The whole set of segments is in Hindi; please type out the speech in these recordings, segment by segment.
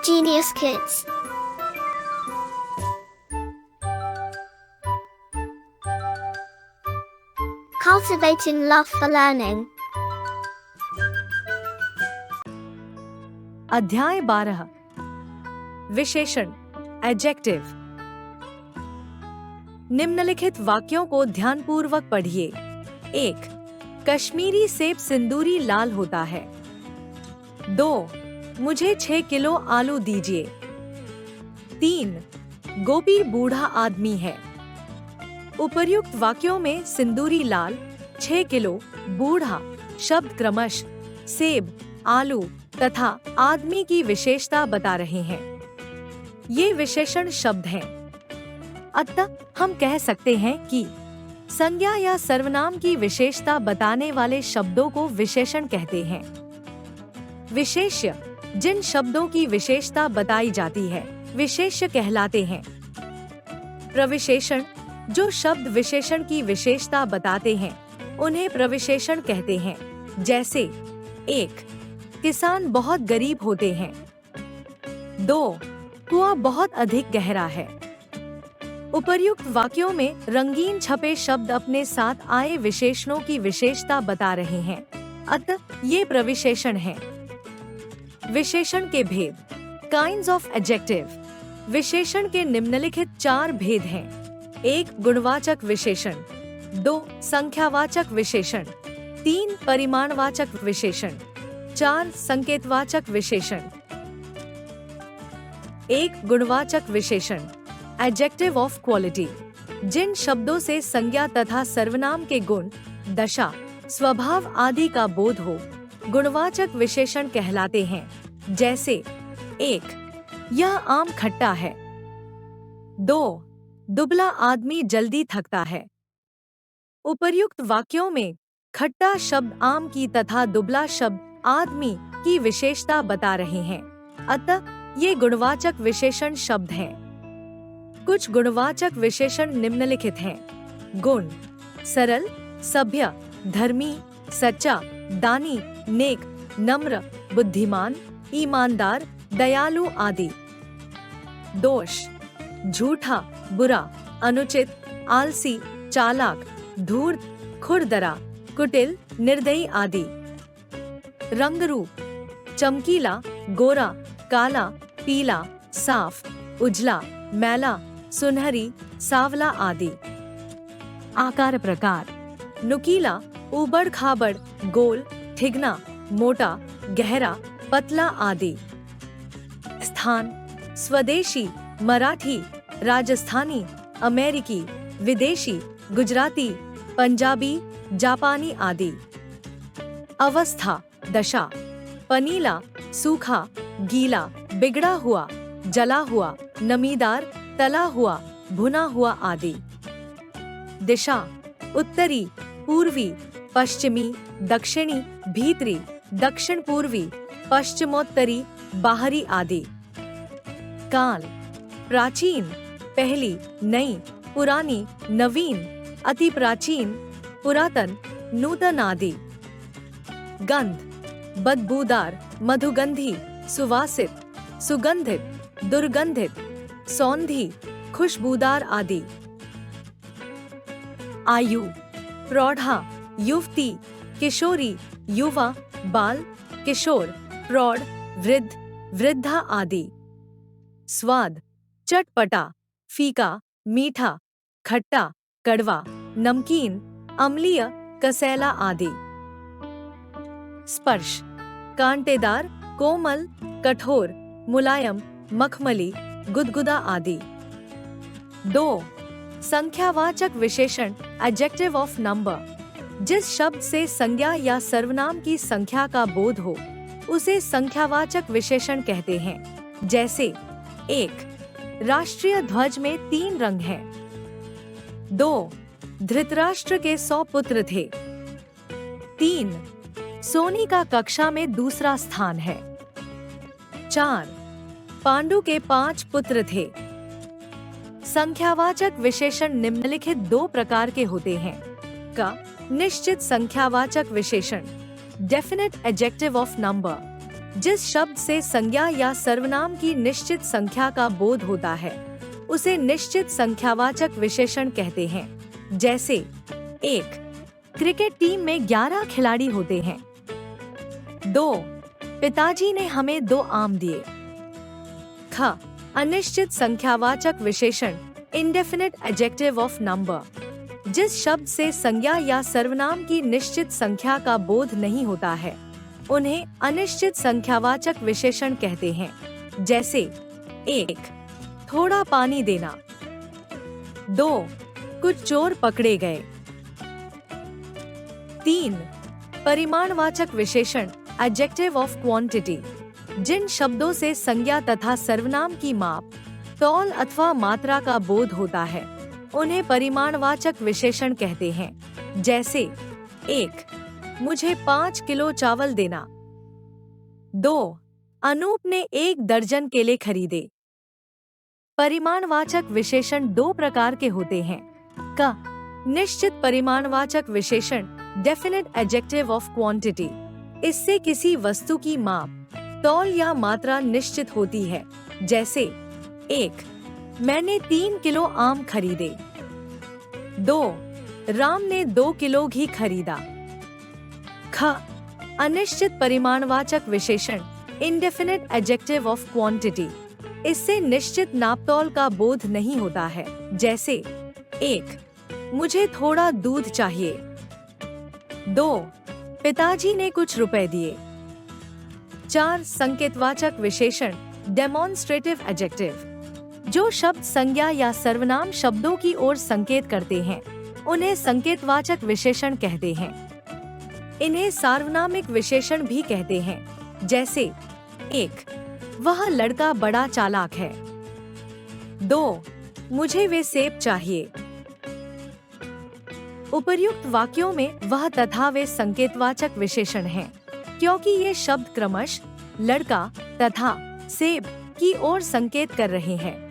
Genius Kids. Cultivating love for learning. अध्याय 12 विशेषण एडजेक्टिव। निम्नलिखित वाक्यों को ध्यानपूर्वक पढ़िए। 1. कश्मीरी सेब सिंदूरी लाल होता है। 2. मुझे 6 किलो आलू दीजिए। 3. गोपी बूढ़ा आदमी है। उपर्युक्त वाक्यों में सिंदूरी लाल, 6 किलो, बूढ़ा शब्द क्रमश सेब, आलू तथा आदमी की विशेषता बता रहे हैं। ये विशेषण शब्द हैं। अतः हम कह सकते हैं कि संज्ञा या सर्वनाम की विशेषता बताने वाले शब्दों को विशेषण कहते हैं। विशेष्य जिन शब्दों की विशेषता बताई जाती है विशेष्य कहलाते हैं। प्रविशेषण जो शब्द विशेषण की विशेषता बताते हैं उन्हें प्रविशेषण कहते हैं। जैसे 1. किसान बहुत गरीब होते हैं। 2. कुआं बहुत अधिक गहरा है। उपर्युक्त वाक्यों में रंगीन छपे शब्द अपने साथ आए विशेषणों की विशेषता बता रहे हैं, अतः ये प्रविशेषण हैं। विशेषण के भेद। Kinds of adjective. विशेषण के निम्नलिखित 4 भेद हैं। 1. गुणवाचक विशेषण। 2. संख्यावाचक विशेषण। 3. परिमाणवाचक विशेषण। 4. संकेतवाचक विशेषण। 1. गुणवाचक विशेषण एडजेक्टिव ऑफ क्वालिटी। जिन शब्दों से संज्ञा तथा सर्वनाम के गुण, दशा, स्वभाव आदि का बोध हो गुणवाचक विशेषण कहलाते हैं। जैसे 1. यह आम खट्टा है। 2. दुबला आदमी जल्दी थकता है। उपर्युक्त वाक्यों में खट्टा शब्द आम की तथा दुबला शब्द आदमी की विशेषता बता रहे हैं, अतः ये गुणवाचक विशेषण शब्द हैं। कुछ गुणवाचक विशेषण निम्नलिखित हैं। गुण: सरल, सभ्य, धर्मी, सच्चा, दानी, नेक, नम्र, बुद्धिमान, ईमानदार, दयालु आदि। दोष: झूठा, बुरा, अनुचित, आलसी, चालाक, धूर्त, खुरदरा, कुटिल, निर्दयी आदि। रंग रूप: चमकीला, गोरा, काला, पीला, साफ, उजला, मैला, सुनहरी, सावला आदि। आकार प्रकार: नुकीला, ऊबड़ खाबड़, गोल, ठिगना, मोटा, गहरा, पतला आदि। स्थान: स्वदेशी, मराठी, राजस्थानी, अमेरिकी, विदेशी, गुजराती, पंजाबी, जापानी आदि। अवस्था: दशा, पनीला, सूखा, गीला, बिगड़ा हुआ, जला हुआ, नमीदार, तला हुआ, भुना हुआ आदि। दिशा: उत्तरी, पूर्वी, पश्चिमी, दक्षिणी, भीतरी, दक्षिण पूर्वी, पश्चिमोत्तरी, बाहरी आदि। काल: प्राचीन, पहली, नई, पुरानी, नवीन, अति प्राचीन, पुरातन, नूतन आदि। गंध: बदबूदार, मधुगंधी, सुवासित, सुगंधित, दुर्गंधित, सौंधी, खुशबूदार आदि। आयु: प्रौढ़ा, युवती, किशोरी, युवा, बाल, किशोर, प्रौढ़, वृद्ध, वृद्धा आदि। स्वाद: चटपटा, फीका, मीठा, खट्टा, कड़वा, नमकीन, अम्लीय, कसैला आदि। स्पर्श: कांटेदार, कोमल, कठोर, मुलायम, मखमली, गुदगुदा आदि। 2. संख्यावाचक विशेषण एडजेक्टिव ऑफ नंबर। जिस शब्द से संज्ञा या सर्वनाम की संख्या का बोध हो उसे संख्यावाचक विशेषण कहते हैं। जैसे 1. राष्ट्रीय ध्वज में 3 रंग हैं। 2. धृतराष्ट्र के 100 पुत्र थे। 3. सोनी का कक्षा में दूसरा स्थान है। 4. पांडु के 5 पुत्र थे। संख्यावाचक विशेषण निम्नलिखित 2 प्रकार के होते हैं। निश्चित संख्यावाचक विशेषण डेफिनेट एडजेक्टिव ऑफ नंबर। जिस शब्द से संज्ञा या सर्वनाम की निश्चित संख्या का बोध होता है उसे निश्चित संख्यावाचक विशेषण कहते हैं। जैसे 1. क्रिकेट टीम में 11 खिलाड़ी होते हैं। 2. पिताजी ने हमें 2 आम दिए। ख. अनिश्चित संख्यावाचक विशेषण इंडेफिनिट एडजेक्टिव ऑफ नंबर। जिस शब्द से संज्ञा या सर्वनाम की निश्चित संख्या का बोध नहीं होता है उन्हें अनिश्चित संख्यावाचक विशेषण कहते हैं। जैसे 1. थोड़ा पानी देना। 2. कुछ चोर पकड़े गए। 3. परिमाणवाचक विशेषण एडजेक्टिव ऑफ क्वांटिटी। जिन शब्दों से संज्ञा तथा सर्वनाम की माप, तौल अथवा मात्रा का बोध होता है उन्हें परिमाणवाचक विशेषण कहते हैं। जैसे 1. मुझे 5 किलो चावल देना। 2. अनूप ने 1 दर्जन केले खरीदे। परिमाणवाचक विशेषण 2 प्रकार के होते हैं। क. निश्चित परिमाणवाचक विशेषण डेफिनिट एडजेक्टिव ऑफ क्वांटिटी। इससे किसी वस्तु की माप, तौल या मात्रा निश्चित होती है। जैसे 1. मैंने 3 किलो आम खरीदे। 2. राम ने 2 किलो घी खरीदा। ख. अनिश्चित परिमाणवाचक विशेषण इंडेफिनिट एडजेक्टिव ऑफ क्वांटिटी। इससे निश्चित नापतौल का बोध नहीं होता है। जैसे 1. मुझे थोड़ा दूध चाहिए। 2. पिताजी ने कुछ रुपए दिए। 4. संकेतवाचक विशेषण डेमोन्स्ट्रेटिव एडजेक्टिव। जो शब्द संज्ञा या सर्वनाम शब्दों की ओर संकेत करते हैं उन्हें संकेतवाचक विशेषण कहते हैं। इन्हें सार्वनामिक विशेषण भी कहते हैं। जैसे 1. वह लड़का बड़ा चालाक है। 2. मुझे वे सेब चाहिए। उपर्युक्त वाक्यों में वह तथा वे संकेतवाचक विशेषण हैं, क्योंकि ये शब्द क्रमशः लड़का तथा सेब की ओर संकेत कर रहे हैं।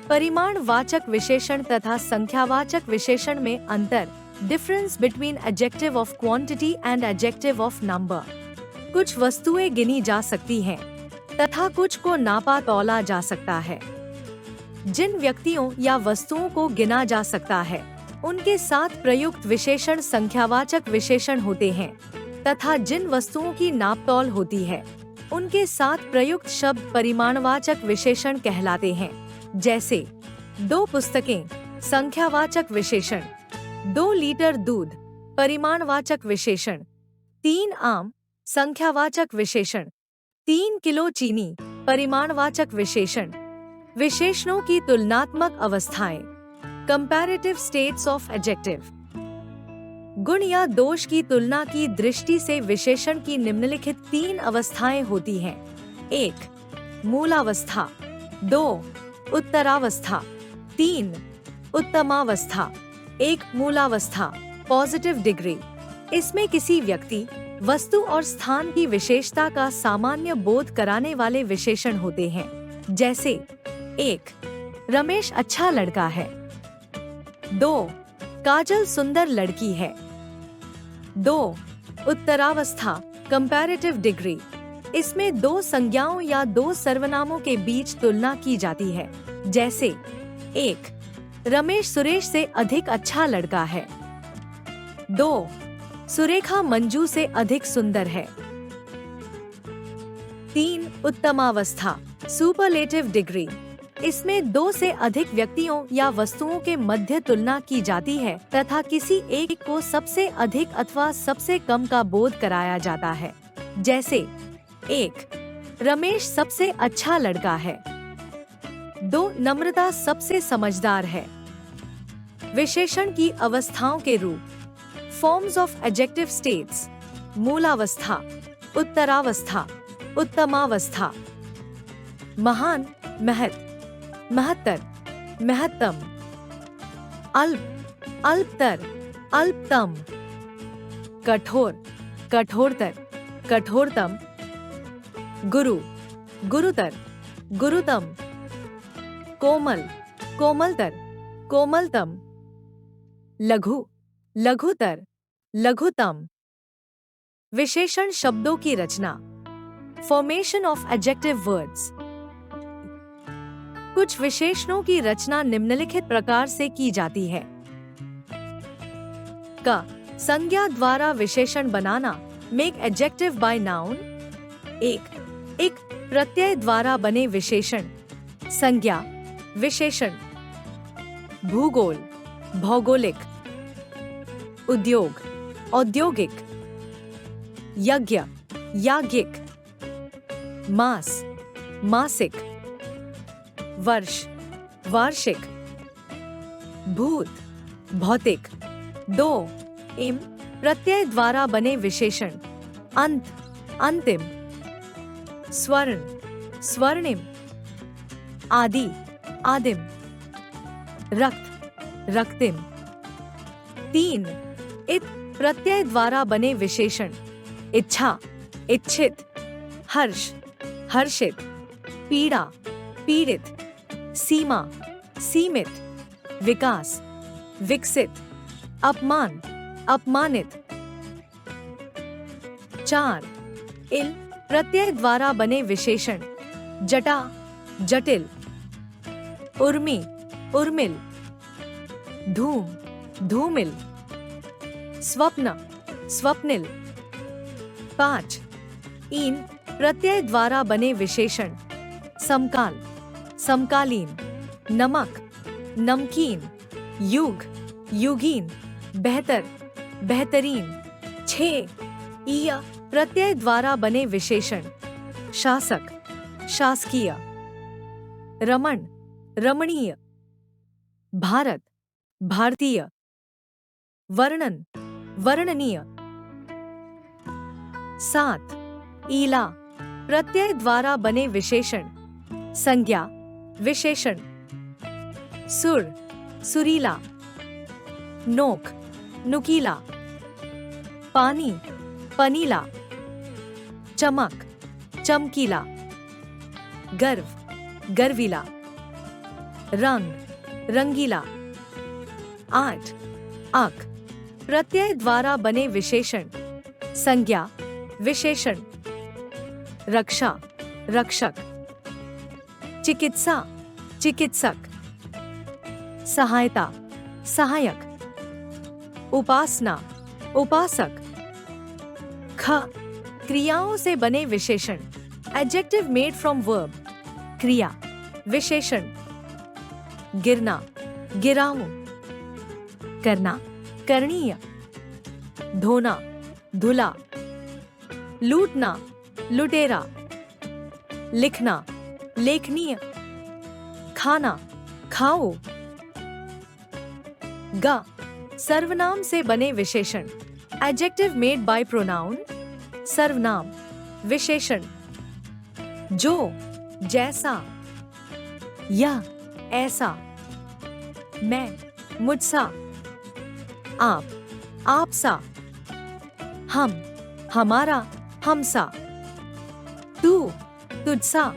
परिमाणवाचक विशेषण तथा संख्यावाचक विशेषण में अंतर difference between adjective of quantity and adjective of number. कुछ वस्तुएं गिनी जा सकती हैं तथा कुछ को नापा तौला जा सकता है। जिन व्यक्तियों या वस्तुओं को गिना जा सकता है उनके साथ प्रयुक्त विशेषण संख्यावाचक विशेषण होते हैं तथा जिन वस्तुओं की नापतौल होती है उनके साथ प्रयुक्त शब्द परिमाणवाचक विशेषण कहलाते हैं। जैसे 2 पुस्तकें संख्यावाचक विशेषण, 2 लीटर दूध परिमाणवाचक विशेषण, 3 आम संख्यावाचक विशेषण, 3 किलो चीनी परिमाणवाचक विशेषण। विशेषणों की तुलनात्मक अवस्थाएं कंपैरेटिव स्टेट्स ऑफ एडजेक्टिव। गुण या दोष की तुलना की दृष्टि से विशेषण की निम्नलिखित 3 अवस्थाएं होती हैं। 1. मूलावस्था। 2. उत्तरावस्था। 3. उत्तमावस्था। 1. मूलावस्था पॉजिटिव डिग्री। इसमें किसी व्यक्ति, वस्तु और स्थान की विशेषता का सामान्य बोध कराने वाले विशेषण होते हैं। जैसे 1. रमेश अच्छा लड़का है। 2. काजल सुंदर लड़की है। 2. उत्तरावस्था कंपैरेटिव डिग्री। इसमें 2 संज्ञाओं या 2 सर्वनामों के बीच तुलना की जाती है। जैसे 1. रमेश सुरेश से अधिक अच्छा लड़का है। 2. सुरेखा मंजू से अधिक सुंदर है। 3. उत्तमावस्था सुपरलेटिव डिग्री। इसमें 2 से अधिक व्यक्तियों या वस्तुओं के मध्य तुलना की जाती है तथा किसी एक को सबसे अधिक अथवा सबसे कम का बोध कराया जाता है। जैसे 1. रमेश सबसे अच्छा लड़का है। 2. नम्रता सबसे समझदार है। विशेषण की अवस्थाओं के रूप फॉर्म्स ऑफ एडजेक्टिव स्टेट्स: मूलावस्था, उत्तरावस्था, उत्तमावस्था। महान, महत, महत्तर, महत्तम। अल्प, अल्पतर, अल्पतम। कठोर, कठोरतर, कठोरतम। गुरु, गुरुतर, गुरुतम। कोमल, कोमलतर, कोमलतम। लघु, लघुतर, लघुतम। विशेषण शब्दों की रचना। Formation of adjective words. कुछ विशेषणों की रचना निम्नलिखित प्रकार से की जाती है। क, संज्ञा द्वारा विशेषण बनाना, मेक एडजेक्टिव बाय नाउन। एक प्रत्यय द्वारा बने विशेषण, संज्ञा, विशेषण। भूगोल, भौगोलिक। उद्योग, औद्योगिक। यज्ञ, याज्ञिक। मास, मासिक। वर्ष, वार्षिक। भूत, भौतिक। दो, इम प्रत्यय द्वारा बने विशेषण, अंत, अंतिम। स्वर्ण, स्वर्णिम। आदि, आदिम। रक्त, रक्तिम। तीन, इत प्रत्यय द्वारा बने विशेषण, इच्छा, इच्छित। हर्ष, हर्षित। पीड़ा, पीड़ित। सीमा, सीमित। विकास, विकसित। अपमान, अपमानित। चार, इल प्रत्यय द्वारा बने विशेषण, जटा, जटिल। उर्मी, उर्मिल। धूम, धूमिल। स्वप्न, स्वप्निल। पांच, ईन प्रत्यय द्वारा बने विशेषण, समकाल, समकालीन। नमक, नमकीन। युग, युगीन। बेहतर, बेहतरीन। छह, ईय प्रत्यय द्वारा बने विशेषण, शासक, शासकीय। रमण, रमणीय। भारत, भारतीय। वर्णन, वर्णनीय। सात, ईला प्रत्यय द्वारा बने विशेषण, संज्ञा, विशेषण। सुर, सुरीला। नोक, नुकीला। पानी, पनीला। चमक, चमकीला। गर्व, गर्वीला। रंग, रंगीला। आठ, आक प्रत्यय द्वारा बने विशेषण, संज्ञा, विशेषण। रक्षा, रक्षक। चिकित्सा, चिकित्सक। सहायता, सहायक। उपासना, उपासक। ख, क्रियाओं से बने विशेषण, एडजेक्टिव मेड फ्रॉम वर्ब, क्रिया, विशेषण। गिरना, गिराऊं। करना, करणीय। धोना, धुला। लूटना, लुटेरा। लिखना, लेखनीय। खाना, खाओ। ग, सर्वनाम से बने विशेषण, एडजेक्टिव मेड बाय प्रोनाउन, सर्वनाम, विशेषण। जो, जैसा। यह, ऐसा। मैं, मुझसा। आप, आपसा। हम, हमारा, हमसा। तू, तुझसा।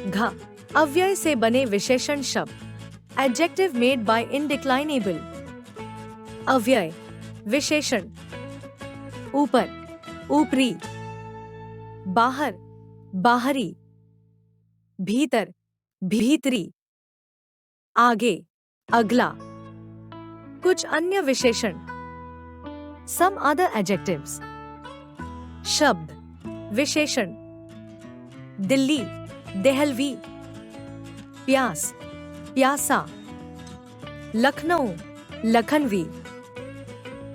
घ, अव्यय से बने विशेषण शब्द, एडजेक्टिव मेड बाय इनडिक्लाइनेबल, अव्यय, विशेषण। ऊपर, ऊपरी। बाहर, बाहरी। भीतर, भीतरी। आगे, अगला। कुछ अन्य विशेषण, सम अदर एडजेक्टिव्स। शब्द, विशेषण। दिल्ली, देहलवी। प्यास, प्यासा। लखनऊ, लखनवी।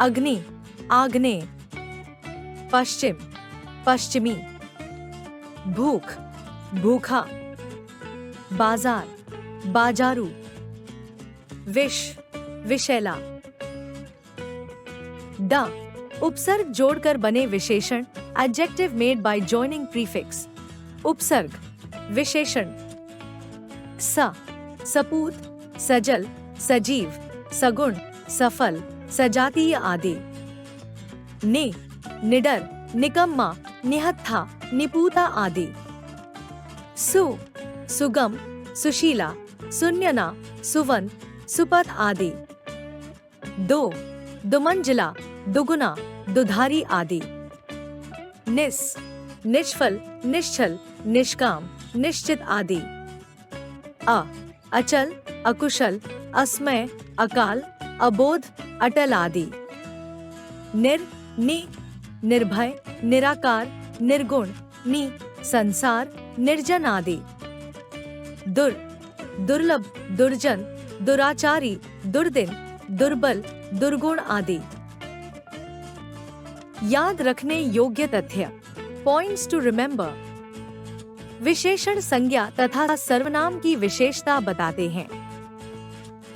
अग्नि, आग्नेय। पश्चिम, पश्चिमी। भूख, भूखा। बाजार, बाजारू। विष, विषैला। ड, उपसर्ग जोड़कर बने विशेषण, adjective made by joining prefix, उपसर्ग, विशेषण। स, सपूत, सजल, सजीव, सगुण, सफल, सजातीय आदि। ने, निडर, निकम्मा, निहत्था, निपुता आदि। सु, सुगम, सुशीला, सुन्यना, सुवन, सुपथ आदि। दो, दुमंजिला, दुगुना, दुधारी आदि। निस, निष्फल, निश्चल, निष्काम, निश्चित आदि। अचल, अकुशल, असमय, अकाल, अबोध, अटल आदि। निर्भय, निराकार, निर्गुण, संसार, निर्जन आदि। दुर्लभ, दुर्जन, दुराचारी, दुर्दिन, दुर्बल, दुर्गुण आदि। याद रखने योग्य तथ्य, पॉइंट्स टू रिमेम्बर। विशेषण संज्ञा तथा सर्वनाम की विशेषता बताते हैं।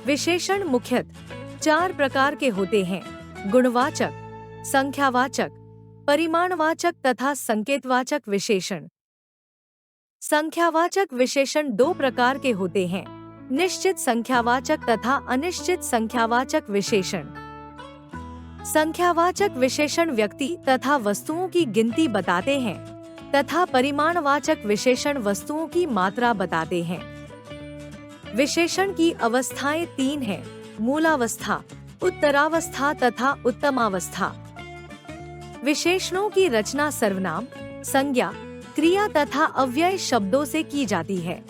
विशेषण मुख्यतः 4 प्रकार के होते हैं: गुणवाचक, संख्यावाचक, परिमाणवाचक तथा संकेतवाचक विशेषण। संख्यावाचक विशेषण 2 प्रकार के होते हैं: निश्चित संख्यावाचक तथा अनिश्चित संख्यावाचक विशेषण। संख्यावाचक विशेषण व्यक्ति तथा वस्तुओं की गिनती बताते हैं तथा परिमाणवाचक विशेषण वस्तुओं की मात्रा बताते हैं। विशेषण की अवस्थाएं 3 हैं: मूलावस्था, उत्तरावस्था तथा उत्तमावस्था। विशेषणों की रचना सर्वनाम, संज्ञा, क्रिया तथा अव्यय शब्दों से की जाती है।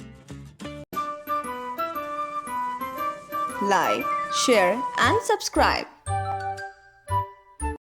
Like, share and subscribe.